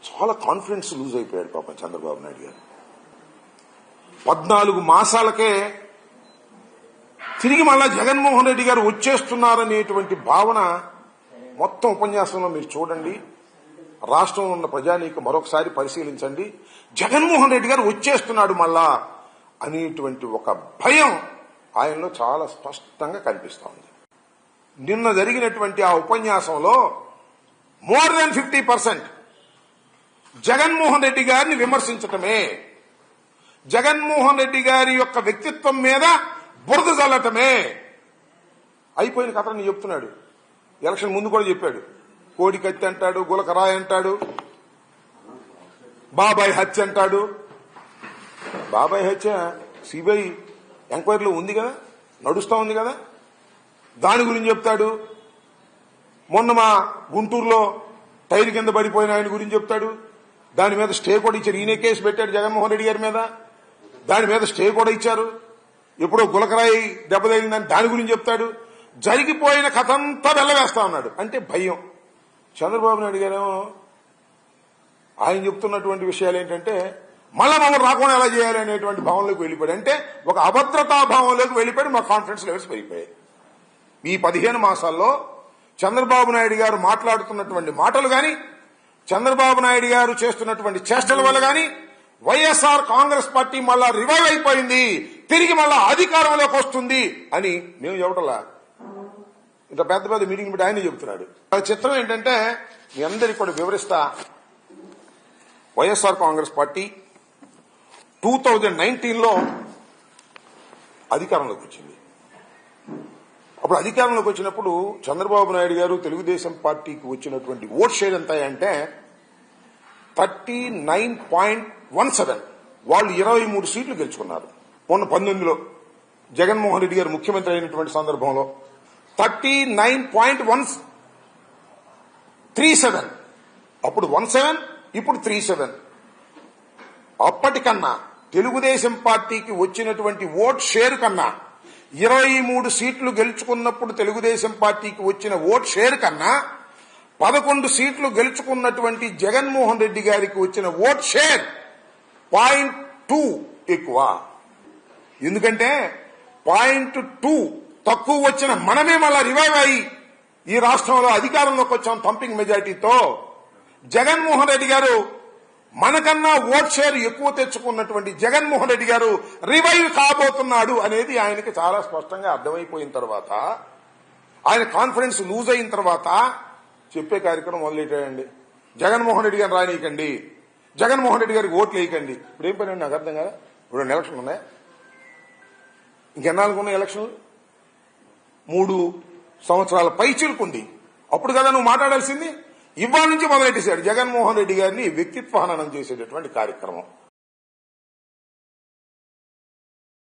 చాలా confidence lose అయిపోయాడు పాపం చంద్రబాబు నాయుడు గారు. 14 మాసాలకే తిరిగి మళ్ళా జగన్మోహన్ రెడ్డి గారు వచ్చేస్తున్నారనేటువంటి భావన మొత్తం ఉపన్యాసంలో మీరు చూడండి. రాష్ట్రంలో ఉన్న ప్రజానీకం మరొకసారి పరిశీలించండి. జగన్మోహన్ రెడ్డి గారు వచ్చేస్తున్నాడు మళ్ళా అనేటువంటి ఒక భయం ఆయనలో చాలా స్పష్టంగా కనిపిస్తోంది. నిన్న జరిగినటువంటి ఆ ఉపన్యాసంలో మోర్ దాన్ 50% జగన్మోహన్ రెడ్డి గారిని విమర్శించటమే, జగన్మోహన్ రెడ్డి గారి యొక్క వ్యక్తిత్వం మీద బురద చల్లటమే అయిపోయిన కథని చెప్తున్నాడు. ఎలక్షన్ ముందు కూడా చెప్పాడు. కోడి కత్తి అంటాడు, గులకరాయి అంటాడు, బాబాయ్ హత్య అంటాడు. బాబాయ్ హత్య సిబిఐ ఎంక్వైరీలో ఉంది కదా, నడుస్తా ఉంది కదా, దాని గురించి చెప్తాడు. మొన్న మా గుంటూరులో టైర్ కింద పడిపోయిన ఆయన గురించి చెప్తాడు. దాని మీద స్టే కూడా ఇచ్చారు. ఈయన కేసు పెట్టాడు జగన్మోహన్ రెడ్డి గారి మీద, దాని మీద స్టే కూడా ఇచ్చారు. ఎప్పుడో గులకరాయి దెబ్బతగిలిందని దాని గురించి చెప్తాడు. జరిగిపోయిన కథ అంతా వెళ్ళవేస్తా ఉన్నాడు. అంటే భయం. చంద్రబాబు నాయుడు గారేమో ఆయన చెప్తున్నటువంటి విషయాలు ఏంటంటే మళ్ళా మమ్మల్ని రాకుండా ఎలా చేయాలి అనేటువంటి భావంలోకి వెళ్ళిపోయాడు. అంటే ఒక అభద్రతా భావంలోకి వెళ్ళిపోయాడు. మా కాన్ఫిడెన్స్ లెవెల్స్ పెరిగిపోయాయి. ఈ 15 మాసాల్లో చంద్రబాబు నాయుడు గారు మాట్లాడుతున్నటువంటి మాటలు గాని, చంద్రబాబు నాయుడు గారు చేస్తున్నటువంటి చేష్టల వల్ల గాని వైఎస్ఆర్ కాంగ్రెస్ పార్టీ మళ్ళా రివైవ్ అయిపోయింది, తిరిగి మళ్ళా అధికారంలోకి వస్తుంది అని మేము చెప్పటంలా. ఇంత పెద్ద పెద్ద మీటింగ్ పెట్టి ఆయన చెబుతున్నాడు. చిత్రం ఏంటంటే మీ అందరికీ కూడా వివరిస్తా. వైఎస్ఆర్ కాంగ్రెస్ పార్టీ 2019లో అధికారంలోకి వచ్చింది. అప్పుడు అధికారంలోకి వచ్చినప్పుడు చంద్రబాబు నాయుడు గారు తెలుగుదేశం పార్టీకి వచ్చినటువంటి ఓట్ షేర్ ఎంత అంటే 39.17. వాళ్ళు 23 సీట్లు గెలుచుకున్నారు. మొన్న 19లో జగన్మోహన్ రెడ్డి గారు ముఖ్యమంత్రి అయినటువంటి సందర్భంలో 39.37. అప్పుడు 17, ఇప్పుడు 37. అప్పటికన్నా తెలుగుదేశం పార్టీకి వచ్చినటువంటి ఓట్ షేర్ కన్నా 23 సీట్లు గెలుచుకున్నప్పుడు తెలుగుదేశం పార్టీకి వచ్చిన ఓట్ షేర్ కన్నా 11 సీట్లు గెలుచుకున్నటువంటి జగన్మోహన్ రెడ్డి గారికి వచ్చిన ఓట్ షేర్ 0.2 ఎక్కువ. ఎందుకంటే 0.2 తక్కువ వచ్చిన మనమే మళ్ళా రివైవ్ అయ్యి ఈ రాష్ట్రంలో అధికారంలోకి వచ్చాం థంపింగ్ మెజారిటీతో. జగన్మోహన్ రెడ్డి గారు మనకన్నా ఓట్ షేర్ ఎక్కువ తెచ్చుకున్నటువంటి జగన్మోహన్ రెడ్డి గారు రివైవ్ కాబోతున్నాడు అనేది ఆయనకి చాలా స్పష్టంగా అర్థమైపోయిన తర్వాత, ఆయన కాన్ఫిడెన్స్ లూజ్ అయిన తర్వాత చెప్పే కార్యక్రమం మొదలెట్టాడండి. జగన్మోహన్ రెడ్డి గారిని రానియకండి, జగన్మోహన్ రెడ్డి గారికి ఓట్లు వేయకండి. ఇప్పుడు ఏం పని అండి నాకు అర్థం కదా. ఇప్పుడు ఎలక్షన్లు ఉన్నాయా? ఇంకెన్నాళ్ళకు ఉన్నాయి ఎలక్షన్లు? 3 సంవత్సరాల పైచిలుకుంది. అప్పుడు కదా నువ్వు మాట్లాడాల్సింది. ఇవాళ నుంచి మొదలెట్టేశాడు జగన్మోహన్ రెడ్డి గారిని వ్యక్తిత్వ హననం చేసేటటువంటి కార్యక్రమం.